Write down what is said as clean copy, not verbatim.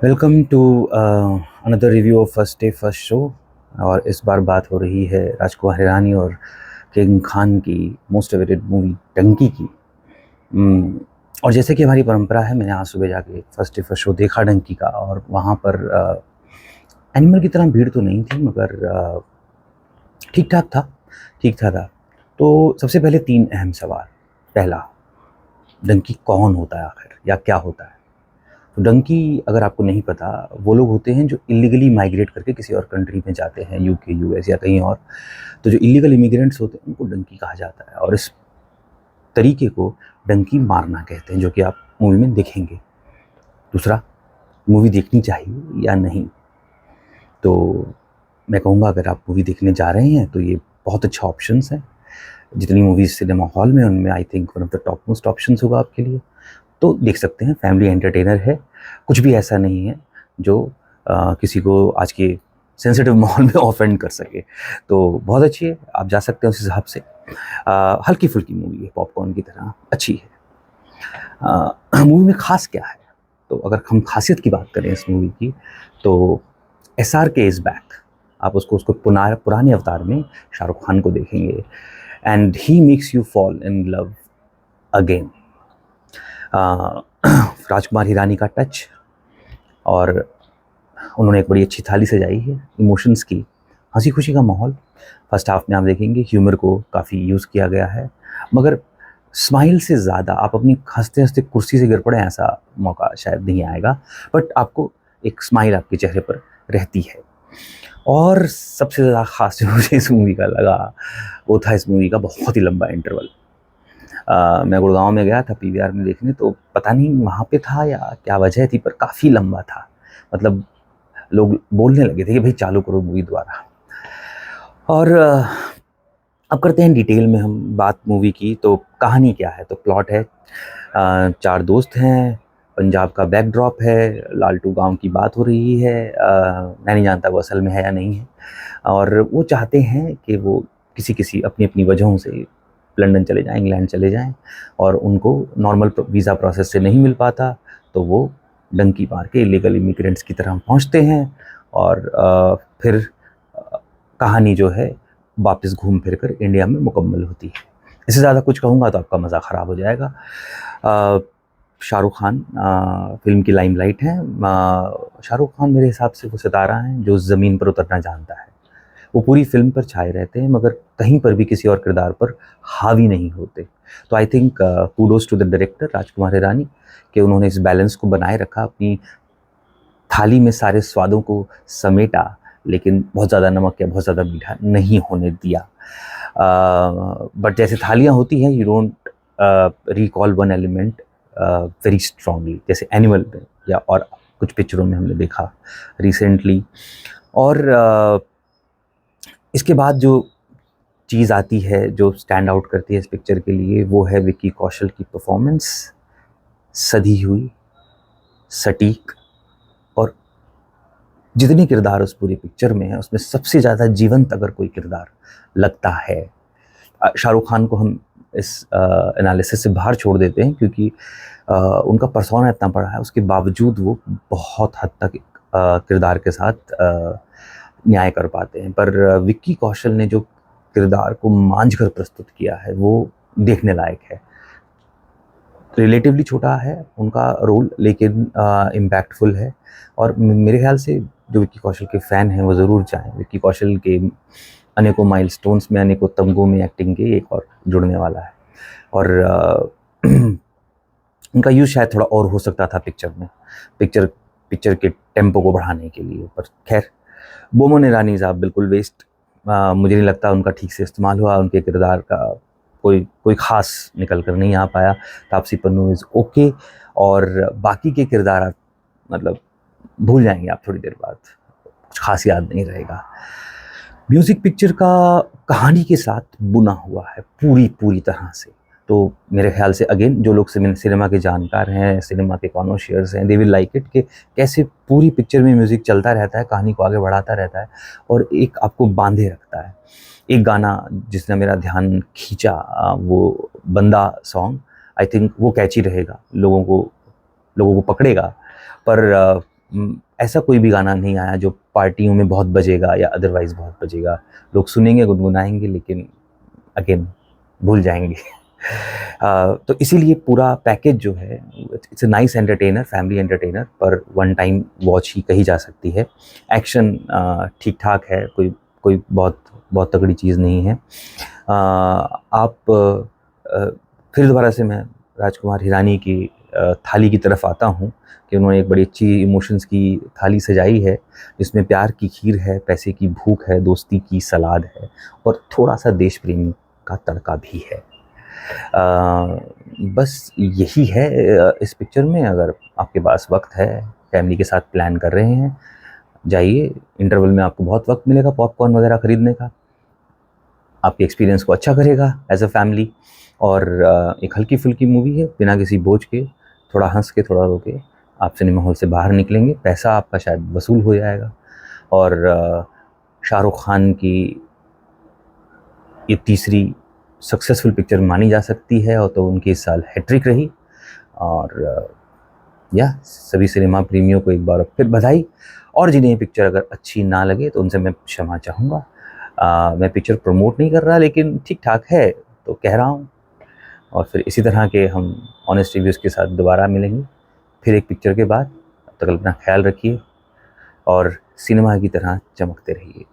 Welcome to another review of first day first show. और इस बार बात हो रही है राजकुमार हिरानी और किंग खान की मोस्ट अवेटेड मूवी डंकी की। और जैसे कि हमारी परंपरा है, मैंने आज सुबह जाके फर्स्ट डे फर्स्ट शो देखा डंकी का, और वहाँ पर एनिमल की तरह भीड़ तो नहीं थी, मगर ठीक ठाक था, ठीक था। तो सबसे पहले तीन अहम सवाल। पहला, डंकी कौन होता है आखिर, या क्या होता है? तो डंकी, अगर आपको नहीं पता, वो लोग होते हैं जो इलीगली माइग्रेट करके किसी और कंट्री में जाते हैं, यूके, यूएस या कहीं और। तो जो इलीगल इमिग्रेंट्स होते हैं उनको डंकी कहा जाता है, और इस तरीके को डंकी मारना कहते हैं, जो कि आप मूवी में देखेंगे। दूसरा, मूवी देखनी चाहिए या नहीं? तो मैं कहूँगा, अगर आप मूवी देखने जा रहे हैं तो ये बहुत अच्छा ऑप्शंस है। जितनी मूवीज सिनेमा हॉल में, उनमें I think one of the top most options होगा आपके लिए। तो देख सकते हैं, फैमिली एंटरटेनर है, कुछ भी ऐसा नहीं है जो किसी को आज के सेंसिटिव माहौल में ऑफेंड कर सके। तो बहुत अच्छी है, आप जा सकते हैं उस हिसाब से। हल्की फुल्की मूवी है, पॉपकॉर्न की तरह अच्छी है। मूवी में खास क्या है? तो अगर हम खासियत की बात करें इस मूवी की, तो SRK इज़ बैक। आप उसको पुराने अवतार में शाहरुख खान को देखेंगे, and he makes you fall in love again. Rajkumar Hirani का टच, और उन्होंने एक बड़ी अच्छी थाली सजाई है इमोशंस की, हंसी खुशी का माहौल। फर्स्ट हाफ में आप देखेंगे ह्यूमर को काफ़ी यूज़ किया गया है, मगर स्माइल से ज़्यादा आप अपनी हंसते हंसते कुर्सी से गिर पड़े, ऐसा मौका शायद नहीं आएगा। बट आपको एक स्माइल आपके चेहरे पर रहती है। और सबसे ज़्यादा खास जो मुझे इस मूवी का लगा, वो था इस मूवी का बहुत ही लंबा इंटरवल। मैं गुड़गांव में गया था PVR में देखने, तो पता नहीं वहाँ पे था या क्या वजह थी, पर काफ़ी लंबा था। मतलब लोग बोलने लगे थे कि भाई चालू करो मूवी दोबारा। और अब करते हैं डिटेल में हम बात मूवी की। तो कहानी क्या है? तो प्लॉट है, चार दोस्त हैं, पंजाब का बैकड्रॉप है, लालटू गांव की बात हो रही है। मैं नहीं जानता वो असल में है या नहीं है। और वो चाहते हैं कि वो किसी किसी अपनी अपनी वजहों से लंदन चले जाएं, इंग्लैंड चले जाएं, और उनको नॉर्मल वीज़ा प्रोसेस से नहीं मिल पाता, तो वो डंकी मार के इलीगल इमिग्रेंट्स की तरह पहुंचते हैं। और फिर कहानी जो है वापस घूम फिर कर इंडिया में मुकम्मल होती है। इससे ज़्यादा कुछ कहूँगा तो आपका मज़ा ख़राब हो जाएगा। शाहरुख खान फिल्म की लाइमलाइट है। शाहरुख खान मेरे हिसाब से वो सितारा हैं जो ज़मीन पर उतरना जानता है। वो पूरी फिल्म पर छाए रहते हैं, मगर कहीं पर भी किसी और किरदार पर हावी नहीं होते। तो I think kudos to the director Rajkumar Hirani, कि उन्होंने इस बैलेंस को बनाए रखा, अपनी थाली में सारे स्वादों को समेटा, लेकिन बहुत ज़्यादा नमक या बहुत ज़्यादा मीठा नहीं होने दिया। बट जैसे थालियाँ होती हैं, you don't recall one element very strongly, जैसे एनिमल में या और कुछ पिक्चरों में हमने देखा रिसेंटली। और इसके बाद जो चीज़ आती है, जो स्टैंड आउट करती है इस पिक्चर के लिए, वो है विक्की कौशल की परफॉर्मेंस। सधी हुई, सटीक, और जितने किरदार उस पूरी पिक्चर में है, उसमें सबसे ज़्यादा जीवंत अगर कोई किरदार लगता है, शाहरुख खान को हम इस एनालिसिस से बाहर छोड़ देते हैं, क्योंकि उनका पर्सोना इतना बड़ा है, उसके बावजूद वो बहुत हद तक किरदार के साथ न्याय कर पाते हैं। पर विक्की कौशल ने जो किरदार को मांझ कर प्रस्तुत किया है, वो देखने लायक है। रिलेटिवली छोटा है उनका रोल, लेकिन इम्पैक्टफुल है। और मेरे ख्याल से जो विक्की कौशल के फ़ैन हैं वो ज़रूर जाएँ। विक्की कौशल के अनेकों माइलस्टोन्स में, अनेकों तमगों में एक्टिंग के एक और जुड़ने वाला है। और उनका यूज़ शायद थोड़ा और हो सकता था पिक्चर में, पिक्चर के टेम्पो को बढ़ाने के लिए। पर खैर, बोमन ईरानी साहब बिल्कुल वेस्ट। मुझे नहीं लगता उनका ठीक से इस्तेमाल हुआ, उनके किरदार का कोई ख़ास निकल कर नहीं आ पाया। तापसी पन्नू इज़ ओके, और बाकी के किरदार आप मतलब भूल जाएंगे आप थोड़ी देर बाद, कुछ खास याद नहीं रहेगा। म्यूज़िक पिक्चर का कहानी के साथ बुना हुआ है पूरी तरह से। तो मेरे ख्याल से अगेन, जो लोग सिनेमा के जानकार हैं, सिनेमा के कॉनोशियर्स हैं, दे विल लाइक इट, कि कैसे पूरी पिक्चर में म्यूज़िक चलता रहता है, कहानी को आगे बढ़ाता रहता है, और एक आपको बांधे रखता है। एक गाना जिसने मेरा ध्यान खींचा, वो बंदा सॉन्ग, आई थिंक वो कैची रहेगा, लोगों को पकड़ेगा। पर ऐसा कोई भी गाना नहीं आया जो पार्टियों में बहुत बजेगा या अदरवाइज़ बहुत बजेगा। लोग सुनेंगे, गुनगुनाएँगे, लेकिन अगेन भूल जाएँगे। तो इसीलिए पूरा पैकेज जो है, it's a nice entertainer, family entertainer, पर वन टाइम वॉच ही कही जा सकती है। एक्शन ठीक-ठाक है, कोई कोई बहुत बहुत तगड़ी चीज़ नहीं है। आप फिर दोबारा से मैं राजकुमार हिरानी की थाली की तरफ आता हूँ कि उन्होंने एक बड़ी अच्छी इमोशंस की थाली सजाई है, जिसमें प्यार की खीर है, पैसे की भूख है, दोस्ती की सलाद है और थोड़ा-सा देश प्रेम का तड़का भी है। बस यही है इस पिक्चर में। अगर आपके पास वक़्त है, फैमिली के साथ प्लान कर रहे हैं, जाइए। इंटरवल में आपको बहुत वक़्त मिलेगा पॉपकॉर्न वगैरह खरीदने का। आपके एक्सपीरियंस को अच्छा करेगा एज़ अ फैमिली। और एक हल्की-फुल्की मूवी है, बिना किसी बोझ के, थोड़ा हँस के, थोड़ा रो के आप सिनेमा हॉल से बाहर निकलेंगे, पैसा आपका शायद वसूल हो जाएगा। और शाहरुख खान की ये तीसरी सक्सेसफुल पिक्चर मानी जा सकती है, और तो उनकी इस साल हैट्रिक रही। और या सभी सिनेमा प्रेमियों को एक बार फिर बधाई। और जिन्हें ये पिक्चर अगर अच्छी ना लगे तो उनसे मैं क्षमा चाहूँगा। मैं पिक्चर प्रमोट नहीं कर रहा, लेकिन ठीक-ठाक है तो कह रहा हूँ। और फिर इसी तरह के हम ऑनेस्ट रिव्यूज़ के साथ दोबारा मिलेंगे, फिर एक पिक्चर के बाद। तब तक अपना ख़्याल रखिए और सिनेमा की तरह चमकते रहिए।